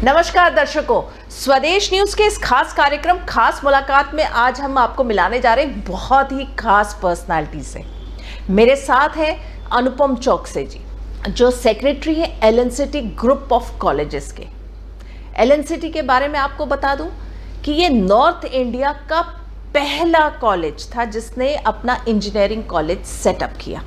नमस्कार दर्शकों, स्वदेश न्यूज के इस खास कार्यक्रम खास मुलाकात में आज हम आपको मिलाने जा रहे हैं बहुत ही खास पर्सनालिटी से। मेरे साथ हैं अनुपम चौकसे जी, जो सेक्रेटरी है एलएनसीटी ग्रुप ऑफ कॉलेजेस के। एलएनसीटी के बारे में आपको बता दूं कि ये नॉर्थ इंडिया का पहला कॉलेज था जिसने अपना इंजीनियरिंग कॉलेज सेटअप किया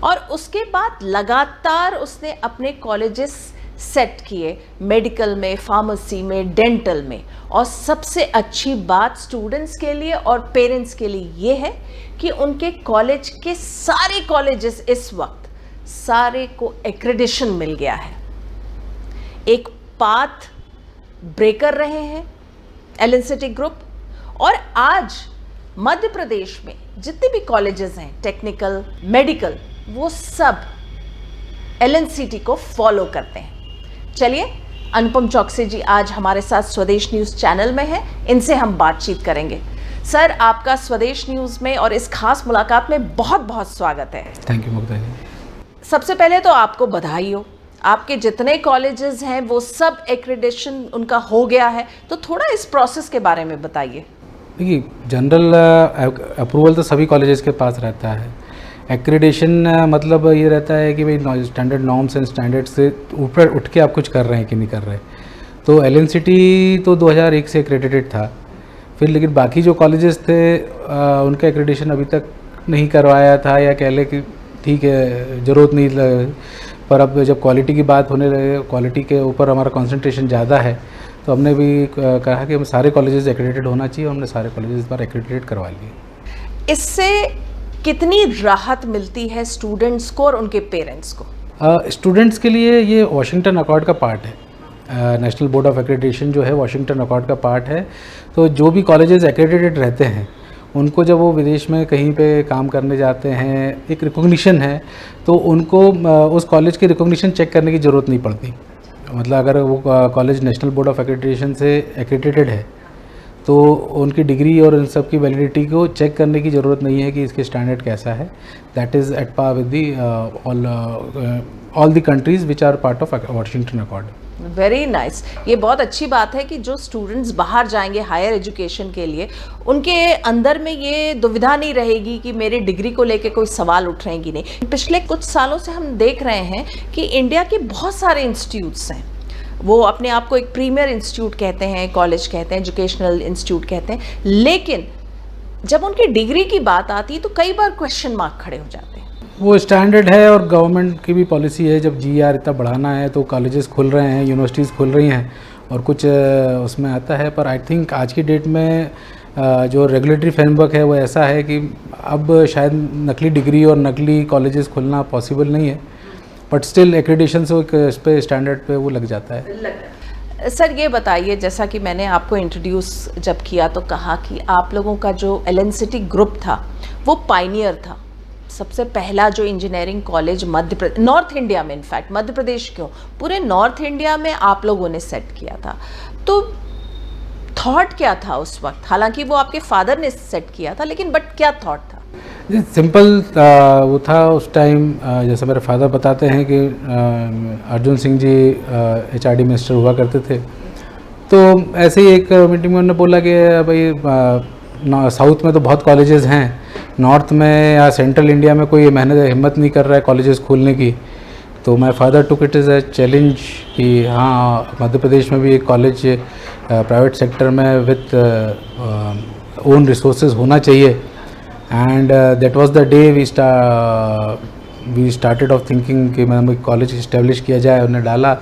और उसके बाद लगातार उसने अपने कॉलेजेस सेट किए मेडिकल में, फार्मेसी में, डेंटल में। और सबसे अच्छी बात स्टूडेंट्स के लिए और पेरेंट्स के लिए ये है कि उनके कॉलेज के सारे कॉलेजेस इस वक्त सारे को एक्रेडिशन मिल गया है। एक पाथ ब्रेकर रहे हैं एलएनसीटी ग्रुप, और आज मध्य प्रदेश में जितने भी कॉलेजेस हैं टेक्निकल, मेडिकल, वो सब एलएनसीटी को फॉलो करते हैं। चलिए, अनुपम चौकसे जी आज हमारे साथ स्वदेश न्यूज चैनल में हैं, इनसे हम बातचीत करेंगे। सर, आपका स्वदेश न्यूज में और इस खास मुलाकात में बहुत बहुत स्वागत है। थैंक यू मुग्धा जी। सबसे पहले तो आपको बधाई हो, आपके जितने कॉलेजेस हैं वो सब एक्रेडिशन उनका हो गया है, तो थोड़ा इस प्रोसेस के बारे में बताइए। देखिए, जनरल अप्रूवल तो सभी कॉलेजेस के पास रहता है। एक्रेडिशन मतलब ये रहता है कि भाई स्टैंडर्ड नॉर्म्स एंड स्टैंडर्ड से ऊपर उठ के आप कुछ कर रहे हैं कि नहीं कर रहे। तो एलएनसीटी तो 2001 से एक्रेडिटेड था, फिर लेकिन बाकी जो कॉलेजेस थे उनका एक्रेडिशन अभी तक नहीं करवाया था, या कह लें कि ठीक है ज़रूरत नहीं लगे। पर अब जब क्वालिटी की बात होने लगे, क्वालिटी के ऊपर हमारा कंसंट्रेशन ज़्यादा है, तो हमने भी कहा कि हम सारे कॉलेजेस एक्रेडिटेड होना चाहिए। हमने सारे कॉलेजेस इस बार एक्रेडिटेड करवा लिए। इससे कितनी राहत मिलती है स्टूडेंट्स को और उनके पेरेंट्स को? स्टूडेंट्स के लिए ये वाशिंगटन अकॉर्ड का पार्ट है। नेशनल बोर्ड ऑफ एक्रेडिटेशन जो है वाशिंगटन अकॉर्ड का पार्ट है। तो जो भी कॉलेजेस एक्रेडिटेड रहते हैं उनको जब वो विदेश में कहीं पे काम करने जाते हैं, एक रिकॉग्निशन है, तो उनको उस कॉलेज की रिकॉग्निशन चेक करने की ज़रूरत नहीं पड़ती। मतलब अगर वो college national board of accreditation से एक्रेडिटेड है तो उनकी डिग्री और इन सब की वैलिडिटी को चेक करने की ज़रूरत नहीं है कि इसके स्टैंडर्ड कैसा है। That is at par with the all the countries which are part of Washington Accord. Very nice. ये बहुत अच्छी बात है कि जो स्टूडेंट्स बाहर जाएंगे हायर एजुकेशन के लिए, उनके अंदर में ये दुविधा नहीं रहेगी कि मेरी डिग्री को लेके कोई सवाल उठ रहे हैं कि नहीं। पिछले कुछ सालों से हम देख रहे हैं कि इंडिया के बहुत सारे इंस्टीट्यूट्स हैं, वो अपने आप को एक प्रीमियर इंस्टीट्यूट कहते हैं, कॉलेज कहते हैं, एजुकेशनल इंस्टीट्यूट कहते हैं, लेकिन जब उनकी डिग्री की बात आती है तो कई बार क्वेश्चन मार्क खड़े हो जाते हैं। वो स्टैंडर्ड है और गवर्नमेंट की भी पॉलिसी है, जब जीआर इतना बढ़ाना है तो कॉलेजेस खुल रहे हैं, यूनिवर्सिटीज़ खुल रही हैं और कुछ उसमें आता है। पर आई थिंक आज की डेट में जो रेगुलेटरी फ्रेमवर्क है वो ऐसा है कि अब शायद नकली डिग्री और नकली कॉलेजेस खुलना पॉसिबल नहीं है, बट स्टिल एक्रेडिटेशन से इस पे स्टैंडर्ड पे वो लग जाता है। सर, ये बताइए, जैसा कि मैंने आपको इंट्रोड्यूस जब किया तो कहा कि आप लोगों का जो एलएनसीटी ग्रुप था वो पायनियर था, सबसे पहला जो इंजीनियरिंग कॉलेज नॉर्थ इंडिया में, इनफैक्ट मध्य प्रदेश क्यों पूरे नॉर्थ इंडिया में आप लोगों ने सेट किया था। तो थॉट क्या था उस वक्त? हालांकि वो आपके फादर ने सेट किया था, लेकिन बट क्या थॉट था? सिंपल वो था उस टाइम। जैसे मेरे फादर बताते हैं कि अर्जुन सिंह जी एचआरडी मिनिस्टर हुआ करते थे, तो ऐसे ही एक मीटिंग में उन्होंने बोला कि भाई साउथ में तो बहुत कॉलेजेस हैं, नॉर्थ में या सेंट्रल इंडिया में कोई हिम्मत नहीं कर रहा है कॉलेजेस खोलने की। तो my father took it as a challenge कि हाँ, मध्य प्रदेश में भी एक कॉलेज प्राइवेट सेक्टर में विथ ओन रिसोर्सेज होना चाहिए। And that was the day we started of thinking कि मैंने कॉलेज इस्टेब्लिश किया जाए। उन्हें डाला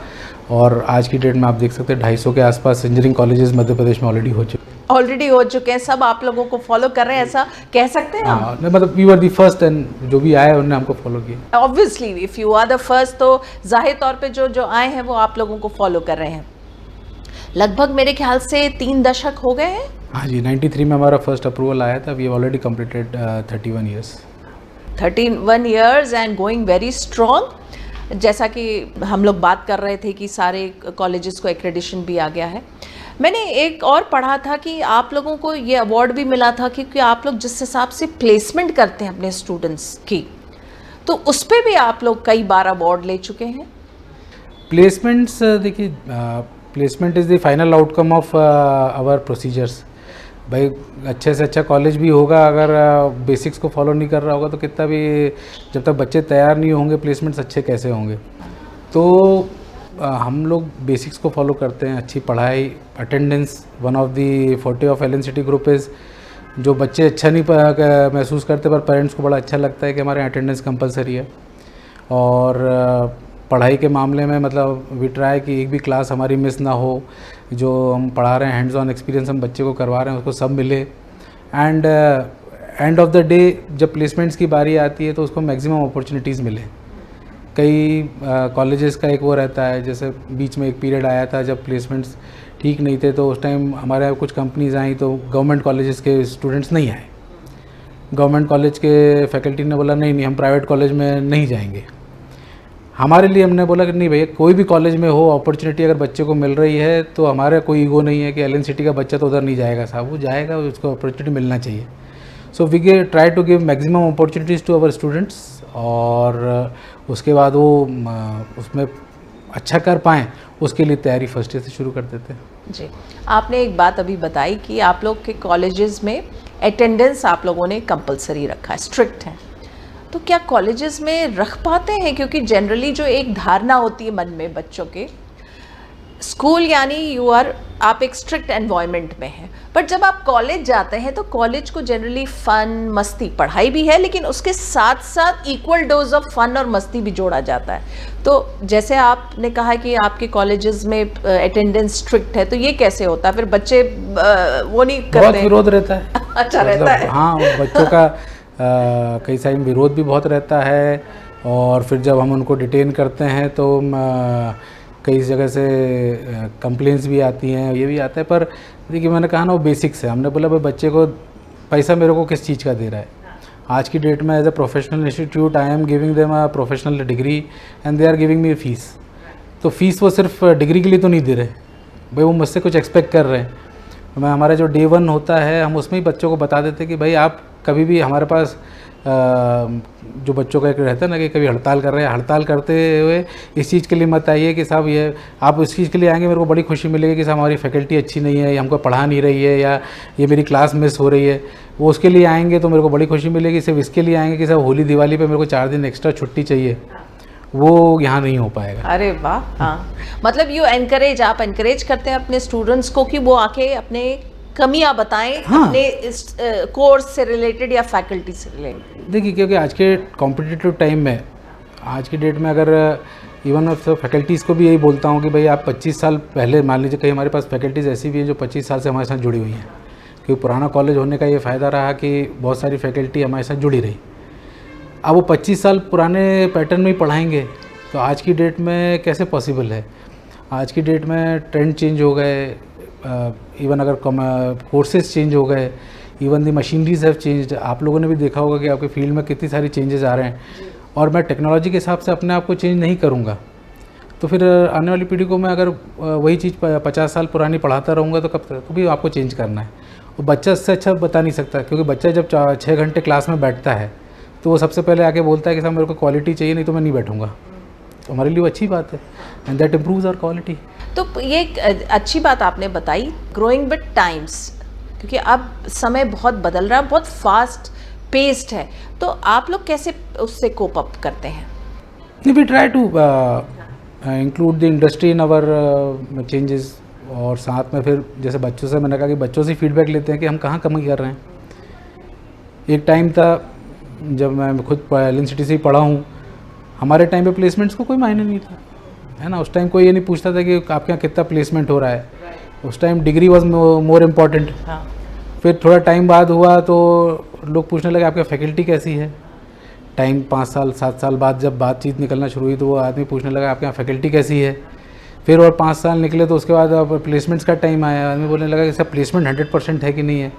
और आज की डेट में आप देख सकते हैं 250 के आसपास इंजीनियरिंग कॉलेजेस मध्य प्रदेश में ऑलरेडी हो चुके हैं। सब आप लोगों को फॉलो कर रहे हैं, ऐसा कह सकते हैं हम? मतलब we were the first, and जो भी आए उन्होंने हमको फॉलो किया। Obviously if you are the first तो जाहिर तौर पे जो आए हैं वो आप लोगों को फॉलो कर रहे हैं। लगभग मेरे ख्याल से 3 दशक हो गए हैं। हाँ जी, 93 में हमारा फर्स्ट अप्रूवल आया था। We have already completed 31 years. 31 years and going very strong. जैसा कि हम लोग बात कर रहे थे कि सारे कॉलेजेस को एक्रेडिशन भी आ गया है। मैंने एक और पढ़ा था कि आप लोगों को ये अवार्ड भी मिला था क्योंकि आप लोग जिस हिसाब से प्लेसमेंट करते हैं अपने स्टूडेंट्स की, तो उस पर भी आप लोग कई बार अवार्ड ले चुके हैं। प्लेसमेंट्स देखिए, placement is the final outcome of our procedures. भाई अच्छे से अच्छा कॉलेज भी होगा, अगर बेसिक्स को फॉलो नहीं कर रहा होगा तो कितना भी, जब तक बच्चे तैयार नहीं होंगे प्लेसमेंट्स अच्छे कैसे होंगे। तो हम लोग बेसिक्स को फॉलो करते हैं, अच्छी पढ़ाई, attendance. One of the forte of LNCT group is, जो बच्चे अच्छा नहीं महसूस करते पर पेरेंट्स को बड़ा अच्छा लगता है कि हमारे अटेंडेंस कंपलसरी है। और पढ़ाई के मामले में मतलब वी ट्राई कि एक भी क्लास हमारी मिस ना हो, जो हम पढ़ा रहे हैं हैंड्स ऑन एक्सपीरियंस हम बच्चे को करवा रहे हैं उसको सब मिले। And end of the day जब प्लेसमेंट्स की बारी आती है तो उसको मैक्सिमम अपॉर्चुनिटीज़ मिले। कई कॉलेजेस का एक वो रहता है, जैसे बीच में एक पीरियड आया था जब प्लेसमेंट्स ठीक नहीं थे, तो उस टाइम हमारे यहाँ कुछ कंपनीज आई तो गवर्नमेंट कॉलेजेस के स्टूडेंट्स नहीं आए। गवर्नमेंट कॉलेज के फैकल्टी ने बोला नहीं हम प्राइवेट कॉलेज में नहीं जाएंगे। हमारे लिए हमने बोला कि नहीं भैया, कोई भी कॉलेज में हो अपॉर्चुनिटी अगर बच्चे को मिल रही है तो हमारा कोई ईगो नहीं है कि LNCT का बच्चा तो उधर नहीं जाएगा साहब, वो जाएगा, उसको अपॉर्चुनिटी मिलना चाहिए। So we try to give maximum opportunities to our students, और उसके बाद वो उसमें अच्छा कर पाएँ उसके लिए तैयारी फर्स्ट ईयर से शुरू कर देते हैं। जी, आपने एक बात अभी बताई कि आप लोग के कॉलेजेस में अटेंडेंस आप लोगों ने कंपलसरी रखा है, स्ट्रिक्ट है। तो क्या कॉलेजेस में रख पाते हैं? क्योंकि जनरली जो एक धारणा होती है मन में बच्चों के, स्कूल यानी आप एक स्ट्रिक्ट एनवायरनमेंट में हैं, बट जब आप कॉलेज जाते हैं तो कॉलेज को जनरली फन, मस्ती, पढ़ाई भी है लेकिन उसके साथ साथ इक्वल डोज ऑफ फन और मस्ती भी जोड़ा जाता है। तो जैसे आपने कहा कि आपके कॉलेजेस में अटेंडेंस स्ट्रिक्ट है, तो ये कैसे होता है फिर? बच्चे वो नहीं करते? बहुत विरोध रहता है। अच्छा रहता है। हाँ, बच्चों का कई सारे विरोध भी बहुत रहता है, और फिर जब हम उनको डिटेन करते हैं तो कई जगह से कंप्लेंट्स भी आती हैं, ये भी आता है। पर देखिए मैंने कहा ना वो बेसिक्स है। हमने बोला भाई बच्चे को पैसा मेरे को किस चीज़ का दे रहा है। आज की डेट में as a professional institute I am giving them a professional degree and they are giving me fees. तो फीस वो सिर्फ डिग्री के लिए तो नहीं दे रहे भाई, वो मुझसे कुछ एक्सपेक्ट कर रहे हैं। मैं हमारा जो Day 1 होता है हम उसमें ही बच्चों को बता देते हैं कि भाई आप कभी भी हमारे पास जो बच्चों का एक रहता है ना कि कभी हड़ताल कर रहे हैं, हड़ताल करते हुए इस चीज़ के लिए मत आइए कि साहब ये आप इस चीज़ के लिए आएंगे मेरे को बड़ी खुशी मिलेगी कि साहब हमारी फैकल्टी अच्छी नहीं है, या हमको पढ़ा नहीं रही है, या ये मेरी क्लास मिस हो रही है। वो उसके लिए आएंगे तो मेरे को बड़ी खुशी मिलेगी। सिर्फ इसके लिए आएंगे कि साहब होली दिवाली पे मेरे को 4 दिन एक्स्ट्रा छुट्टी चाहिए, वो यहाँ नहीं हो पाएगा। अरे वाह, हाँ, मतलब आप एनकरेज करते हैं अपने स्टूडेंट्स को कि वो आके अपने कमियां बताएं। हाँ। अपने इस कोर्स से रिलेटेड या फैकल्टी से रिलेटेड। देखिए क्योंकि आज के कॉम्पिटिटिव टाइम में, आज की डेट में अगर इवन मैं फैकल्टीज़ को भी यही बोलता हूँ कि भाई आप 25 साल पहले, मान लीजिए कहीं हमारे पास फैकल्टीज़ ऐसी भी हैं जो 25 साल से हमारे साथ जुड़ी हुई हैं, क्योंकि पुराना कॉलेज होने का ये फ़ायदा रहा कि बहुत सारी फैकल्टी हमारे साथ जुड़ी रही। अब वो 25 साल पुराने पैटर्न में ही पढ़ाएंगे तो आज की डेट में कैसे पॉसिबल है। आज की डेट में ट्रेंड चेंज हो गए, इवन अगर कोर्सेज चेंज हो गए, even the machineries have changed. आप लोगों ने भी देखा होगा कि आपके फील्ड में कितनी सारी चेंजेस आ रहे हैं, और मैं टेक्नोलॉजी के हिसाब से अपने आप को चेंज नहीं करूँगा तो फिर आने वाली पीढ़ी को मैं अगर वही चीज़ 50 साल पुरानी पढ़ाता रहूँगा तो कब तक, तो भी आपको चेंज करना है। और बच्चा इससे अच्छा बता नहीं सकता, क्योंकि बच्चा जब 6 घंटे क्लास में बैठता है तो वो सबसे पहले आके बोलता है कि साहब मेरे को क्वालिटी चाहिए, नहीं तो मैं नहीं बैठूँगा। तो हमारे लिए वो अच्छी बात है, and that improves our quality. तो ये अच्छी बात आपने बताई, ग्रोइंग विद टाइम्स, क्योंकि अब समय बहुत बदल रहा है, बहुत फास्ट पेस्ड है, तो आप लोग कैसे उससे कोप अप करते हैं? We try to include the industry in our changes, और साथ में फिर जैसे बच्चों से मैंने कहा कि बच्चों से फीडबैक लेते हैं कि हम कहाँ कमी कर रहे हैं। एक टाइम था जब मैं खुद LNCT से ही पढ़ा हूँ, हमारे टाइम पे प्लेसमेंट्स को कोई मायने नहीं था, है ना। उस टाइम कोई ये नहीं पूछता था कि आपके यहाँ कितना प्लेसमेंट हो रहा है। उस time degree was more important. फिर थोड़ा टाइम बाद हुआ तो लोग पूछने लगे आपकी फैकल्टी कैसी है। टाइम 5 साल 7 साल बाद जब बातचीत निकलना शुरू हुई तो वो आदमी पूछने लगा आपके यहाँ फैकल्टी कैसी है। फिर और 5 साल निकले तो उसके बाद अब प्लेसमेंट्स का टाइम आया, आदमी बोलने लगा कि सब प्लेसमेंट 100% है कि नहीं है।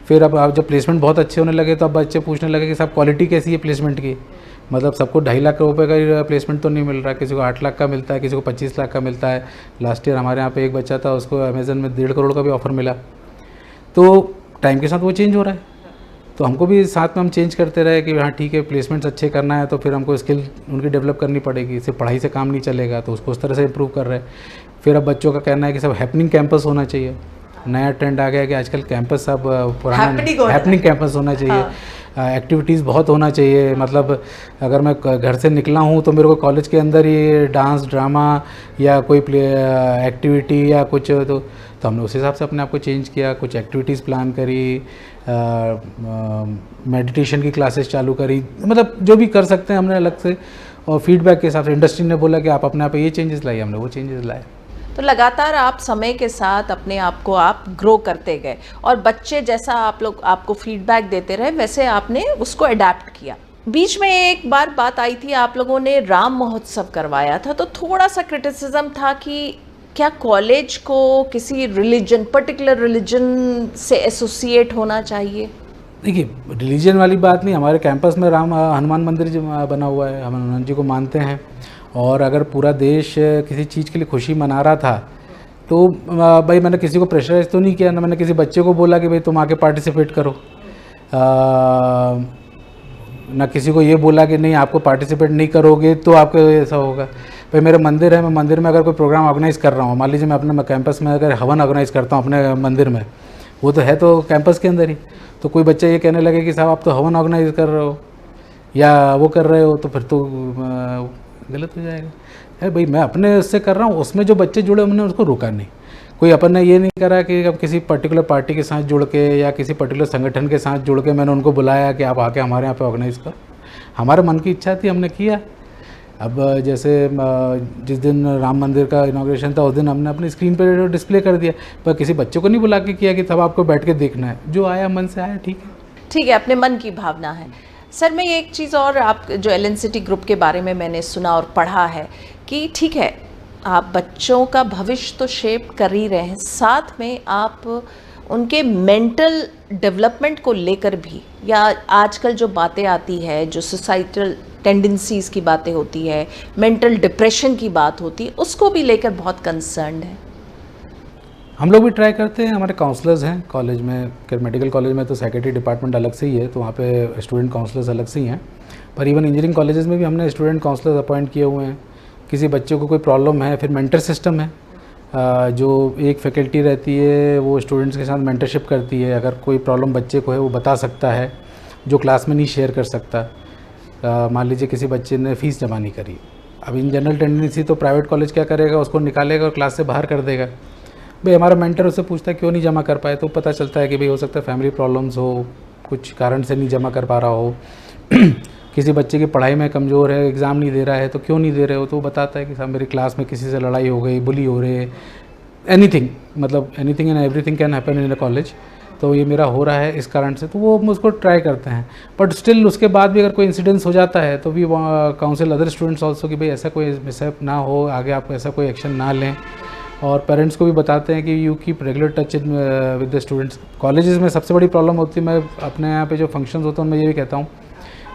फिर अब जब प्लेसमेंट बहुत अच्छे होने लगे तो अब बच्चे पूछने लगे कि साहब क्वालिटी कैसी है प्लेसमेंट की। मतलब सबको 2.5 लाख रुपए का प्लेसमेंट तो नहीं मिल रहा, किसी को 8 लाख का मिलता है, किसी को 25 लाख का मिलता है। लास्ट ईयर हमारे यहाँ पे एक बच्चा था, उसको अमेज़न में 1.5 करोड़ का भी ऑफ़र मिला। तो टाइम के साथ वो चेंज हो रहा है। तो हमको भी साथ में हम चेंज करते रहे कि हाँ ठीक है, प्लेसमेंट्स अच्छे करना है तो फिर हमको स्किल उनकी डेवलप करनी पड़ेगी, सिर्फ पढ़ाई से काम नहीं चलेगा, तो उसको उस तरह से इम्प्रूव कर रहे हैं। फिर अब बच्चों का कहना है कि सब हैपनिंग कैंपस होना चाहिए, नया ट्रेंड आ गया कि आजकल कैंपस सब पुराना हैपनिंग कैंपस होना चाहिए। एक्टिविटीज़ बहुत होना चाहिए, मतलब अगर मैं घर से निकला हूँ तो मेरे को कॉलेज के अंदर ही डांस, ड्रामा या कोई एक्टिविटी या कुछ, तो हमने उस हिसाब से अपने आप को चेंज किया, कुछ एक्टिविटीज़ प्लान करी, मेडिटेशन की क्लासेस चालू करी, मतलब जो भी कर सकते हैं हमने अलग से। और फीडबैक के हिसाब से इंडस्ट्री ने बोला कि आप अपने आप ये चेंजेस लाइए, हमने वो चेंजेस लाए। तो लगातार आप समय के साथ अपने आप को आप ग्रो करते गए और बच्चे जैसा आपको फीडबैक देते रहे वैसे आपने उसको अडेप्ट किया। बीच में एक बार बात आई थी, आप लोगों ने राम महोत्सव करवाया था, तो थोड़ा सा क्रिटिसिज्म था कि क्या कॉलेज को किसी रिलीजन, पर्टिकुलर रिलीजन से एसोसिएट होना चाहिए? देखिए, रिलीजन वाली बात नहीं, हमारे कैंपस में हनुमान मंदिर जो बना हुआ है, हम हनुमान जी को मानते हैं। और अगर पूरा देश किसी चीज़ के लिए खुशी मना रहा था तो भाई मैंने किसी को प्रेशराइज तो नहीं किया, ना मैंने किसी बच्चे को बोला कि भाई तुम आके पार्टिसिपेट करो, ना किसी को ये बोला कि नहीं आपको पार्टिसिपेट नहीं करोगे तो आपको ऐसा होगा। भाई मेरा मंदिर है, मैं मंदिर में अगर कोई प्रोग्राम ऑर्गेनाइज़ कर रहा हूँ, मान लीजिए मैं अपने कैंपस में अगर हवन ऑर्गेनाइज़ करता हूँ अपने मंदिर में, वो तो है तो कैंपस के अंदर ही, तो कोई बच्चा ये कहने लगे कि साहब आप तो हवन ऑर्गेनाइज कर रहे हो या वो कर रहे हो, तो फिर तो गलत हो जाएगा। है भाई, मैं अपने उससे कर रहा हूँ, उसमें जो बच्चे जुड़े हमने उसको रोका नहीं। कोई अपन ने ये नहीं करा कि अब किसी पर्टिकुलर पार्टी के साथ जुड़ के या किसी पर्टिकुलर संगठन के साथ जुड़ के मैंने उनको बुलाया कि आप आके हमारे यहाँ पे ऑर्गेनाइज़ करो। हमारे मन की इच्छा थी, हमने किया। अब जैसे जिस दिन राम मंदिर का इनॉग्रेशन था उस दिन हमने अपनी स्क्रीन पर डिस्प्ले कर दिया, पर किसी बच्चे को नहीं बुला के किया कि तब आपको बैठ के देखना है, जो आया मन से आया, ठीक है, अपने मन की भावना है। सर, मैं एक चीज़ और, आप जो एलएनसीटी ग्रुप के बारे में मैंने सुना और पढ़ा है कि ठीक है आप बच्चों का भविष्य तो शेप कर ही रहे हैं, साथ में आप उनके मेंटल डेवलपमेंट को लेकर भी, या आजकल जो बातें आती है, जो सोसाइटल टेंडेंसीज़ की बातें होती है, मेंटल डिप्रेशन की बात होती है, उसको भी लेकर बहुत कंसर्न्ड है। हम लोग भी ट्राई करते हैं, हमारे काउंसलर्स हैं कॉलेज में, मेडिकल कॉलेज में तो साइकेट्री डिपार्टमेंट अलग से ही है, तो वहाँ पे स्टूडेंट काउंसलर्स अलग से ही हैं, पर इवन इंजीनियरिंग कॉलेजेस में भी हमने स्टूडेंट काउंसलर्स अपॉइंट किए हुए हैं। किसी बच्चे को कोई प्रॉब्लम है, फिर मेंटर सिस्टम है, जो एक फैकल्टी रहती है वो स्टूडेंट्स के साथ मेंटरशिप करती है, अगर कोई प्रॉब्लम बच्चे को है वो बता सकता है, जो क्लास में नहीं शेयर कर सकता। मान लीजिए किसी बच्चे ने फ़ीस जमा नहीं करी, अब इन जनरल टेंडेंसी तो प्राइवेट कॉलेज क्या करेगा, उसको निकालेगा और क्लास से बाहर कर देगा। भाई हमारा मेंटर उससे पूछता है क्यों नहीं जमा कर पाए, तो पता चलता है कि भाई हो सकता है फैमिली प्रॉब्लम्स हो, कुछ कारण से नहीं जमा कर पा रहा हो किसी बच्चे की पढ़ाई में कमज़ोर है, एग्ज़ाम नहीं दे रहा है, तो क्यों नहीं दे रहे हो, तो वो बताता है कि साहब मेरी क्लास में किसी से लड़ाई हो गई, बुली हो रही है, एनीथिंग, मतलब anything and everything can happen in a college, तो ये मेरा हो रहा है इस कारण से, तो वो हम उसको ट्राई करते हैं। बट स्टिल उसके बाद भी अगर कोई इंसिडेंस हो जाता है तो we counsel other students also कि भाई ऐसा कोई मिसहैप ना हो, आगे आप ऐसा कोई एक्शन ना लें। और पेरेंट्स को भी बताते हैं कि you keep regular touch with the students. Colleges में सबसे बड़ी प्रॉब्लम होती है, मैं अपने यहाँ पे जो फंक्शंस होते हैं उनमें ये भी कहता हूँ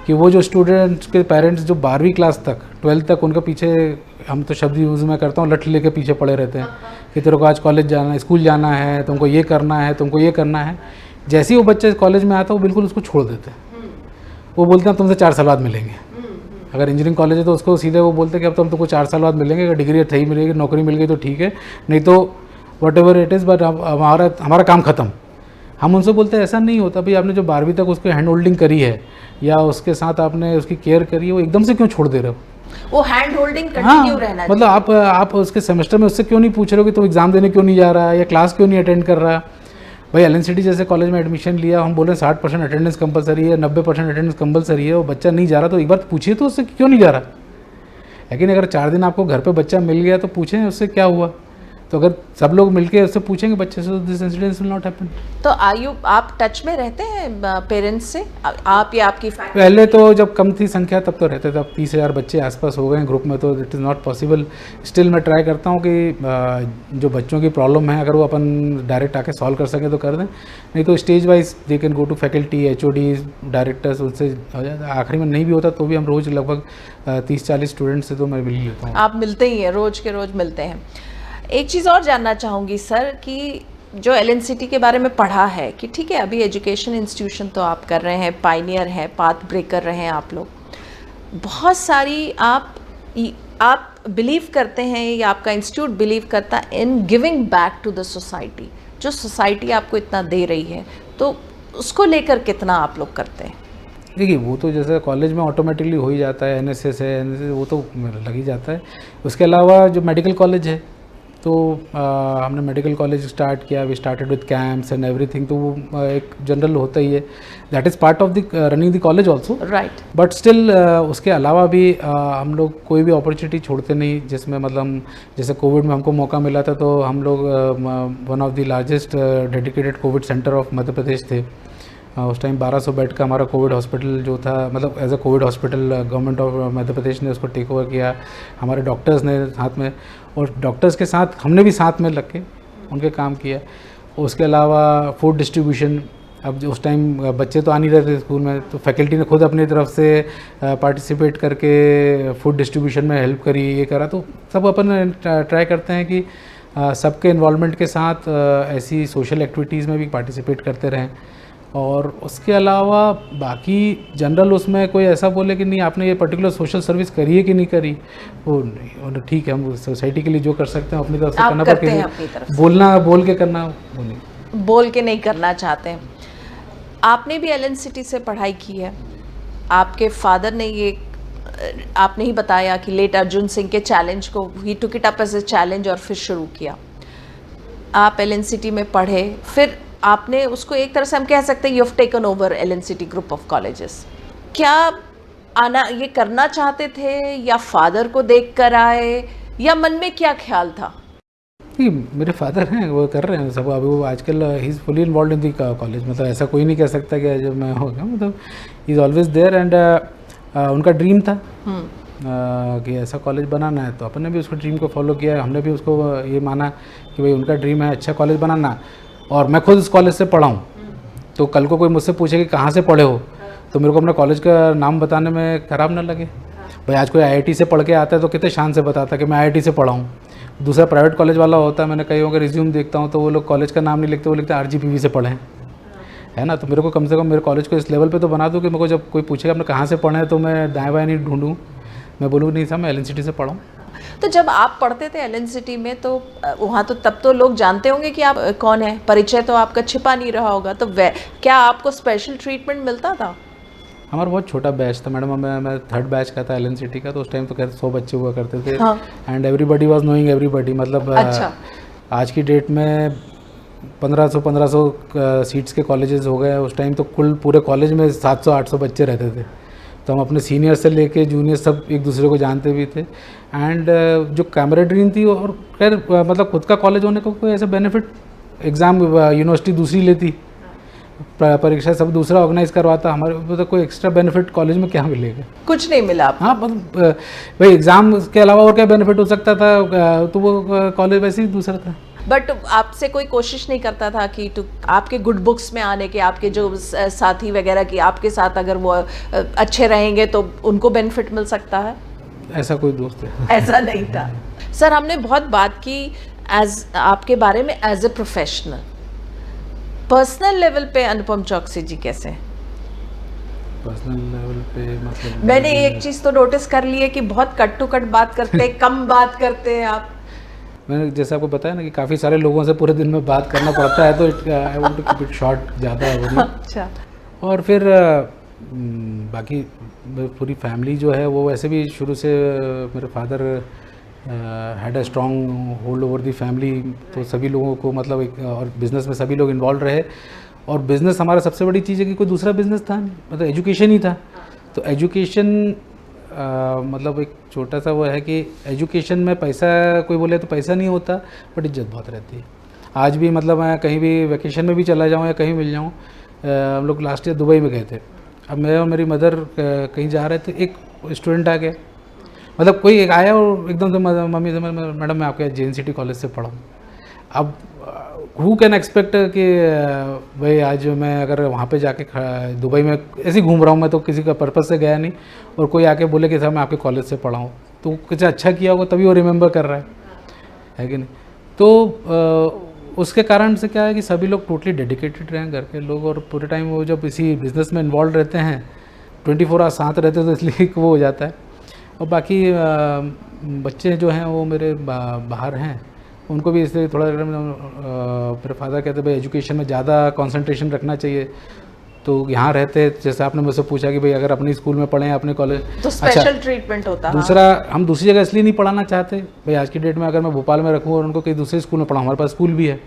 कि वो जो स्टूडेंट्स के पेरेंट्स जो 12वीं क्लास तक 12th तक उनके पीछे, हम तो शब्द यूज़ में करता हूँ, लठ लेके पीछे पड़े रहते हैं कि तेरे को आज कॉलेज जाना है, स्कूल जाना है, तुमको ये करना है, तुमको ये करना है। जैसे ही वो बच्चे कॉलेज में आता है वो बिल्कुल उसको छोड़ देते हैं, वो बोलते हैं तुमसे 4 साल बाद मिलेंगे। अगर इंजीनियरिंग कॉलेज है तो उसको सीधे वो बोलते हैं कि अब तो हम तुमको 4 साल बाद मिलेंगे, अगर डिग्री सही मिलेगी, नौकरी मिल गई तो ठीक है, नहीं तो what ever it is, but हमारा काम ख़त्म। हम उनसे बोलते हैं ऐसा नहीं होता भाई, आपने जो 12वीं तक उसकी हैंड होल्डिंग करी है या उसके साथ आपने उसकी केयर करी है, वो एकदम से क्यों छोड़ दे रहे हो? वो हैंड होल्डिंग कंटिन्यू रहना, मतलब आप उसके सेमेस्टर में उससे क्यों नहीं पूछ रहे हो कि तुम एग्ज़ाम देने क्यों नहीं जा रहा है या क्लास क्यों नहीं अटेंड कर रहा? भाई एलएनसीटी जैसे कॉलेज में एडमिशन लिया, हम बोल रहे हैं 60% अटेंडेंस कंपलसरी है, 90% अटेंडेंस कंपलसरी है, वो बच्चा नहीं जा रहा तो एक बार पूछिए तो उससे क्यों नहीं जा रहा। लेकिन अगर 4 दिन आपको घर पे बच्चा मिल गया तो पूछें उससे क्या हुआ, तो अगर सब लोग मिलके उससे पूछेंगे बच्चे से, this incidence will not happen. तो आप टच में रहते हैं पेरेंट्स से, आप या आपकी फैमिली? पहले तो जब कम थी संख्या तब तो रहते थे, अब 30,000 बच्चे आसपास हो गए हैं ग्रुप में, तो it is not possible. Still मैं ट्राई करता हूँ कि जो बच्चों की प्रॉब्लम है अगर वो अपन डायरेक्ट आके सॉल्व कर सकें तो कर दें, नहीं तो stage wise they can go to faculty, HOD, directors, उनसे हो जाता है। आखिरी में नहीं भी होता तो भी हम रोज़ लगभग 30-40 स्टूडेंट्स से तो मैं मिल लेता हूँ। आप मिलते ही हैं, रोज़ के रोज़ मिलते हैं। एक चीज़ और जानना चाहूँगी सर कि जो एलएनसीटी के बारे में पढ़ा है कि ठीक है अभी एजुकेशन इंस्टीट्यूशन तो आप कर रहे हैं, पायनियर है, पाथ ब्रेकर रहे हैं आप लोग, बहुत सारी आप बिलीव करते हैं या आपका इंस्टीट्यूट बिलीव करता है in giving back to the society, जो सोसाइटी आपको इतना दे रही है, तो उसको लेकर कितना आप लोग करते हैं? देखिए वो तो जैसे कॉलेज में ऑटोमेटिकली हो ही जाता है, एनएसएस है, एनएसएस वो तो लग ही जाता है। उसके अलावा जो मेडिकल कॉलेज है तो हमने मेडिकल कॉलेज स्टार्ट किया, we started with camps and everything, तो वो एक जनरल होता ही है, that is part of the running the college also, right. But still उसके अलावा भी हम लोग कोई भी अपॉर्चुनिटी छोड़ते नहीं, जिसमें मतलब जैसे कोविड में हमको मौका मिला था तो हम लोग one of the largest dedicated covid centre of Madhya Pradesh थे। उस टाइम 1200 बेड का हमारा कोविड हॉस्पिटल जो था, मतलब as a covid hospital government of Madhya Pradesh ने उसको टेक ओवर किया, हमारे डॉक्टर्स ने साथ में, और डॉक्टर्स के साथ हमने भी साथ में लग के उनके काम किया। उसके अलावा फूड डिस्ट्रीब्यूशन, अब जो उस टाइम बच्चे तो आ नहीं रहे थे स्कूल में, तो फैकल्टी ने खुद अपनी तरफ से पार्टिसिपेट करके फूड डिस्ट्रीब्यूशन में हेल्प करी, ये करा, तो सब अपन ट्राई करते हैं कि सबके इन्वॉल्वमेंट के साथ ऐसी सोशल एक्टिविटीज़ में भी पार्टिसिपेट करते रहें। और उसके अलावा बाकी जनरल उसमें कोई ऐसा बोले कि नहीं आपने ये पर्टिकुलर सोशल सर्विस करी है कि नहीं करी, वो नहीं, ठीक है, हम सोसाइटी के लिए जो कर सकते हैं अपनी तरफ से करना, करते हैं अपनी तरफ से। बोल के करना, वो नहीं, बोल के नहीं करना चाहते हैं। आपने भी एलएनसीटी से पढ़ाई की है, आपके फादर ने ये आपने ही बताया कि लेट अर्जुन सिंह के चैलेंज को ही took it up as a challenge और फिर शुरू किया। आप एलएनसीटी में पढ़े, फिर आपने उसको एक तरह से हम कह सकते हैं you have taken over LNCT group of colleges. क्या आना ये करना चाहते थे या फादर को देख कर आए, या मन में क्या ख्याल था? नहीं, मेरे फादर हैं, वो कर रहे हैं सब, अभी वो आजकल he is fully involve in the college, मतलब ऐसा कोई नहीं कह सकता कि जब मैं हो गया, मतलब he is always there, and उनका ड्रीम था कि ऐसा कॉलेज बनाना है, तो अपन ने भी उसको ड्रीम को फॉलो किया, हमने भी उसको ये माना कि भाई उनका ड्रीम है अच्छा कॉलेज बनाना, और मैं खुद इस कॉलेज से पढ़ा हूँ, तो कल को कोई मुझसे पूछे कि कहाँ से पढ़े हो, तो मेरे को अपने कॉलेज का नाम बताने में ख़राब ना लगे। भाई आज कोई आईआईटी से पढ़ के आता है तो कितने शान से बताता है कि मैं आईआईटी से पढ़ा हूँ। दूसरा प्राइवेट कॉलेज वाला होता है, मैंने कई का रिज्यूम देखता हूँ तो वो लोग कॉलेज का नाम नहीं लिखते, वो लिखते आरजीपीवी से पढ़े हैं, है ना। तो मेरे को कम से कम मेरे कॉलेज को इस लेवल पे तो बना दो कि मेरे को जब कोई पूछेगा आपने कहाँ से पढ़े हैं तो मैं दाएँ बाएँ नहीं ढूंढूँ, मैं बोलूँ नहीं साहब मैं एलएनसीटी से पढ़ा हूँ। तो जब आप पढ़ते थे एलएनसीटी में तो वहाँ तो तब तो लोग जानते होंगे कि आप कौन है, परिचय तो आपका छिपा नहीं रहा होगा, तो क्या आपको स्पेशल ट्रीटमेंट मिलता था? हमारा बहुत छोटा बैच था मैडम, मैं थर्ड बैच का था एलएनसीटी का, तो उस टाइम तो खैर 100 बच्चे हुआ करते थे, and everybody was knowing everybody, मतलब अच्छा। आज की डेट में 1500 सीट्स के कॉलेजेस हो गए, उस टाइम तो कुल पूरे कॉलेज में 700-800 बच्चे रहते थे, तो हम अपने सीनियर से लेके जूनियर सब एक दूसरे को जानते भी थे, एंड जो कैमरेडरी थी, और खैर मतलब खुद का कॉलेज होने को कोई ऐसा बेनिफिट, एग्ज़ाम यूनिवर्सिटी दूसरी लेती, परीक्षा सब दूसरा ऑर्गेनाइज करवाता, हमारे मतलब कोई एक्स्ट्रा बेनिफिट कॉलेज में क्या मिलेगा? कुछ नहीं मिला आपको? हाँ, मतलब भाई एग्ज़ाम के अलावा और क्या बेनिफिट हो सकता था, तो वो कॉलेज वैसे ही दूसरा था। बट आपसे कोई कोशिश नहीं करता था कि आपके गुड बुक्स में आने के, आपके जो साथी वगैरह की आपके साथ अगर वो अच्छे रहेंगे तो उनको बेनिफिट मिल सकता है? ऐसा कोई दोस्त है? ऐसा नहीं था। सर हमने बहुत बात की एज आपके बारे में as a professional, personal level पे अनुपम चौकसी जी कैसे हैं? पर्सनल लेवल पे मतलब मैंने एक चीज़ तो नोटिस कर ली है कि बहुत कट टू कट बात करते हैं, कम बात करते हैं आप। मैंने जैसे आपको बताया ना कि काफ़ी सारे लोगों से पूरे दिन में बात करना पड़ता है, तो I want to keep it short ज़्यादा है वो। अच्छा। और फिर बाकी पूरी फैमिली जो है वो वैसे भी शुरू से मेरे father had a strong hold over the family, तो सभी लोगों को मतलब एक, और बिज़नेस में सभी लोग इन्वॉल्व रहे, और बिज़नेस हमारा सबसे बड़ी चीज़ है कि कोई दूसरा बिज़नेस था नहीं, मतलब एजुकेशन ही था, तो एजुकेशन मतलब एक छोटा सा वो है कि एजुकेशन में पैसा, कोई बोले तो पैसा नहीं होता, बट इज्जत बहुत रहती है। आज भी मतलब मैं कहीं भी वैकेशन में भी चला जाऊँ या कहीं मिल जाऊँ, हम लोग लास्ट ईयर दुबई में गए थे, अब मैं और मेरी मदर कहीं जा रहे थे, एक स्टूडेंट आ गया, मतलब कोई एक आया और एकदम से मम्मी से, मैडम मैं आपके JNCT कॉलेज से पढ़ा हूँ। अब हु कैन एक्सपेक्ट कि भाई आज मैं अगर वहाँ पे जाके दुबई में ऐसे ही घूम रहा हूँ, मैं तो किसी का पर्पस से गया नहीं, और कोई आके बोले कि सर मैं आपके कॉलेज से पढ़ा हूँ, तो कुछ अच्छा किया होगा तभी वो रिमेंबर कर रहा है कि नहीं। तो उसके कारण से क्या है कि सभी लोग टोटली डेडिकेटेड रहे हैं घर के लोग, और पूरे टाइम वो जब इसी बिज़नेस में इन्वॉल्व रहते हैं 24 आवर्स साथ रहते हैं, तो इसलिए वो हो जाता है। और बाकी बच्चे जो हैं वो मेरे बाहर हैं, उनको भी इसलिए थोड़ा मेरे फादर कहते भाई एजुकेशन में ज़्यादा कंसंट्रेशन रखना चाहिए। तो यहाँ रहते, जैसे आपने मुझसे पूछा कि भाई अगर अपने स्कूल में पढ़ें, अपने कॉलेज, तो स्पेशल ट्रीटमेंट होता है। दूसरा, हम दूसरी जगह इसलिए नहीं पढ़ाना चाहते भाई, आज की डेट में अगर मैं भोपाल में रखूँ और उनको कहीं दूसरे स्कूल में पढ़ाऊँ, हमारे पास स्कूल भी है,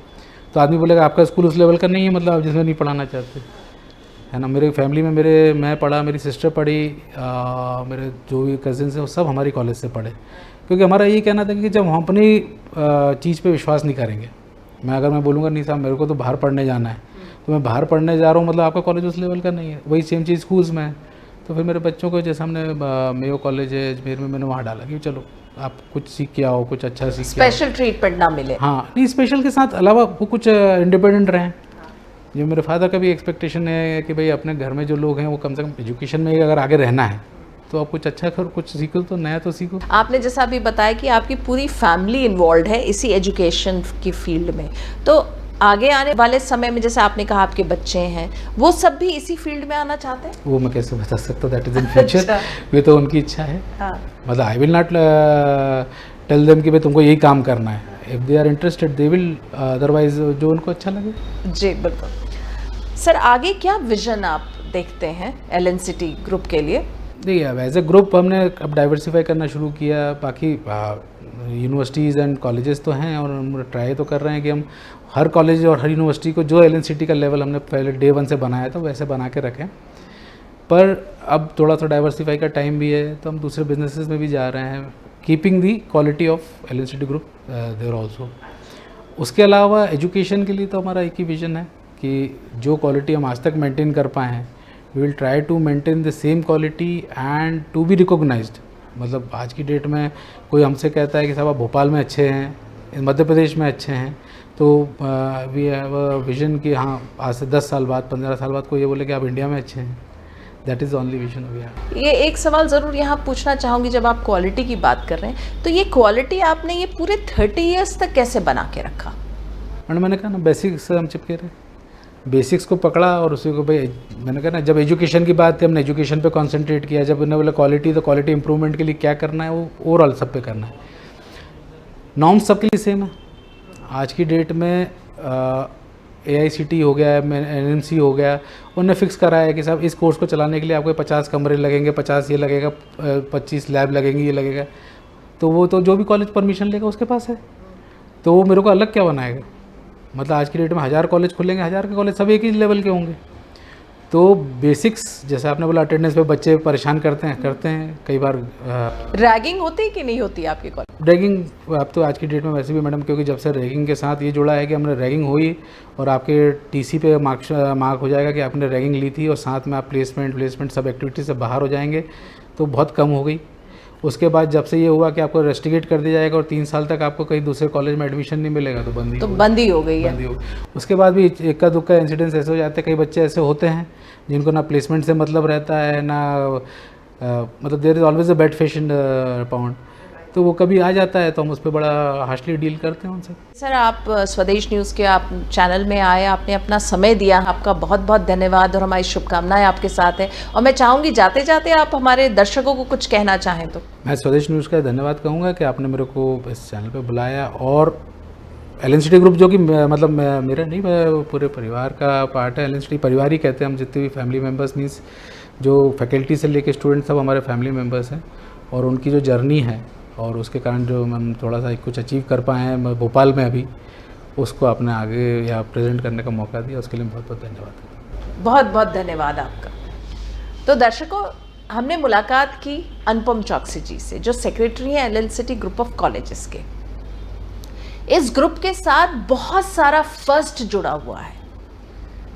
तो आदमी बोलेगा आपका स्कूल उस लेवल का नहीं है, मतलब आप जिसमें नहीं पढ़ाना चाहते, है ना। मेरे फैमिली में मैं पढ़ा, मेरी सिस्टर पढ़ी, मेरे जो भी कजिन्स हैं वो सब हमारी कॉलेज से पढ़े, क्योंकि हमारा यही कहना था कि जब हम अपनी चीज़ पे विश्वास नहीं करेंगे, अगर मैं बोलूँगा नहीं साहब मेरे को तो बाहर पढ़ने जाना है, तो मैं बाहर पढ़ने जा रहा हूँ, मतलब आपका कॉलेज उस लेवल का नहीं है, वही सेम चीज़ स्कूल्स में है। तो फिर मेरे बच्चों को, जैसे हमने मेयो कॉलेज है अजमेर में, मैंने वहाँ डाला कि चलो आप कुछ सीख के आओ, कुछ अच्छा सीख के आओ, स्पेशल ट्रीटमेंट ना मिले। हाँ, नहीं स्पेशल के साथ अलावा वो कुछ इंडिपेंडेंट रहें। जो मेरे फादर का भी एक्सपेक्टेशन है कि भाई अपने घर में जो लोग हैं वो कम से कम एजुकेशन में अगर आगे रहना है तो आप कुछ अच्छा करो, कुछ सीखो, तो नया तो सीखो। आपने जैसा अभी बताया कि आपकी पूरी फैमिली इन्वॉल्व है इसी एजुकेशन की फील्ड में, तो आगे आने वाले समय में जैसे आपने कहा आपके बच्चे हैं, वो सब भी इसी फील्ड में आना चाहते हैं? वो मैं कैसे बता सकता हूँ, दैट इज़ इन फ्यूचर, ये तो उनकी इच्छा है। हाँ। मतलब I will not tell them कि भाई तुमको यही काम करना है, if they are interested they will, otherwise जो उनको अच्छा लगे। जी बिल्कुल। सर आगे क्या विजन आप देखते हैं एलएनसीटी ग्रुप के लिए? देखिए, अब एज ए ग्रुप हमने अब डाइवर्सिफाई करना शुरू किया, बाकी यूनिवर्सिटीज़ एंड कॉलेजेस तो हैं, और हम ट्राई तो कर रहे हैं कि हम हर कॉलेज और हर यूनिवर्सिटी को जो एलएनसीटी का लेवल हमने पहले डे 1 से बनाया था वैसे बना के रखें। पर अब थोड़ा सा डाइवर्सिफाई का टाइम भी है, तो हम दूसरे बिजनेसेस में भी जा रहे हैं, keeping the quality of LNCT group there also. उसके अलावा एजुकेशन के लिए तो हमारा एक ही विजन है कि जो क्वालिटी हम आज तक मेंटेन कर पाए हैं, we will try to maintain the same quality and to be recognised. मतलब आज की डेट में कोई हमसे कहता है कि साहब आप भोपाल में अच्छे हैं, मध्य प्रदेश में अच्छे हैं, तो वी हैव अ विजन कि हाँ आज से 10 साल बाद, 15 साल बाद कोई ये बोले कि आप इंडिया में अच्छे हैं। That is only vision we have. ये एक सवाल ज़रूर यहाँ पूछना चाहूँगी, जब आप क्वालिटी की बात कर रहे हैं तो ये क्वालिटी आपने ये पूरे 30 ईयर्स तक कैसे बना के रखा? और मैंने कहा ना, बेसिक्स हम चिपके रहे, बेसिक्स को पकड़ा और उसी को भाई, मैंने कहा ना जब एजुकेशन की बात थी हमने एजुकेशन पे कंसंट्रेट किया, जब उन्होंने बोला क्वालिटी, तो क्वालिटी इंप्रूवमेंट के लिए क्या करना है वो ओवरऑल सब पे करना है। नॉर्म्स सबके लिए सेम है। आज की डेट में AICTE हो गया, NMC हो गया, उन्होंने फिक्स करा है कि साहब इस कोर्स को चलाने के लिए आपको 50 कमरे लगेंगे, 50 ये लगेगा, 25 लैब लगेंगी, ये लगेगा। तो वो तो जो भी कॉलेज परमिशन लेगा उसके पास है, तो वो मेरे को अलग क्या बनाएगा। मतलब आज की डेट में 1000 कॉलेज खुलेंगे, 1000 के कॉलेज सब एक ही लेवल के होंगे। तो बेसिक्स, जैसे आपने बोला अटेंडेंस पे बच्चे परेशान करते हैं कई बार। रैगिंग होती है कि नहीं होती आपके कॉलेज? रैगिंग अब तो आज की डेट में वैसे भी मैडम, क्योंकि जब से रैगिंग के साथ ये जुड़ा है कि हमने रैगिंग हुई और आपके TC पे मार्क हो जाएगा कि आपने रैगिंग ली थी, और साथ में आप प्लेसमेंट सब एक्टिविटी से बाहर हो जाएंगे, तो बहुत कम हो गई। उसके बाद जब से ये हुआ कि आपको रेस्टिकेट कर दिया जाएगा और 3 साल तक आपको कहीं दूसरे कॉलेज में एडमिशन नहीं मिलेगा, तो बंदी हो गई है। उसके बाद भी इक्का दुक्का इंसिडेंट्स ऐसे हो जाते हैं, कई बच्चे ऐसे होते हैं जिनको ना प्लेसमेंट से मतलब रहता है, ना मतलब there is always a bad fish in the pond, तो वो कभी आ जाता है, तो हम उस पर बड़ा हार्शली डील करते हैं उनसे। सर आप स्वदेश न्यूज़ के आप चैनल में आए, आपने अपना समय दिया, आपका बहुत बहुत धन्यवाद और हमारी शुभकामनाएं आपके साथ है। और मैं चाहूँगी जाते जाते आप हमारे दर्शकों को कुछ कहना चाहें तो। मैं स्वदेश न्यूज़ का धन्यवाद कहूँगा कि आपने मेरे को इस चैनल पर बुलाया, और एलएनसीटी ग्रुप जो कि मतलब मेरा नहीं, पूरे परिवार का पार्ट है। एलएनसीटी परिवार ही कहते हैं हम, जितने भी फैमिली मेम्बर्स, मीन्स जो फैकल्टी से लेके स्टूडेंट सब हमारे फैमिली मेम्बर्स हैं, और उनकी जो जर्नी है और उसके कारण जो हम थोड़ा सा कुछ अचीव कर पाए हैं भोपाल में अभी, उसको आपने आगे या प्रेजेंट करने का मौका दिया, उसके लिए बहुत बहुत धन्यवाद। बहुत बहुत धन्यवाद आपका। तो दर्शकों, हमने मुलाकात की अनुपम चौकसी जी से, जो सेक्रेटरी हैं एलएनसीटी ग्रुप ऑफ कॉलेजेस के। इस ग्रुप के साथ बहुत सारा फर्स्ट जुड़ा हुआ है।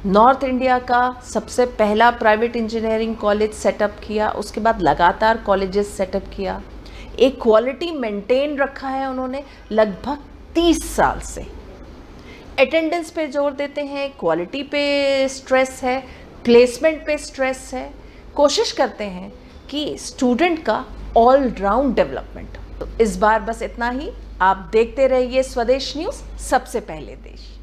नॉर्थ इंडिया का सबसे पहला प्राइवेट इंजीनियरिंग कॉलेज सेटअप किया, उसके बाद लगातार कॉलेजेस सेटअप किया, एक क्वालिटी मेंटेन रखा है उन्होंने लगभग 30 साल से। अटेंडेंस पे जोर देते हैं, क्वालिटी पे स्ट्रेस है, प्लेसमेंट पे स्ट्रेस है, कोशिश करते हैं कि स्टूडेंट का ऑल राउंड डेवलपमेंट। तो इस बार बस इतना ही। आप देखते रहिए स्वदेश न्यूज़, सबसे पहले देश।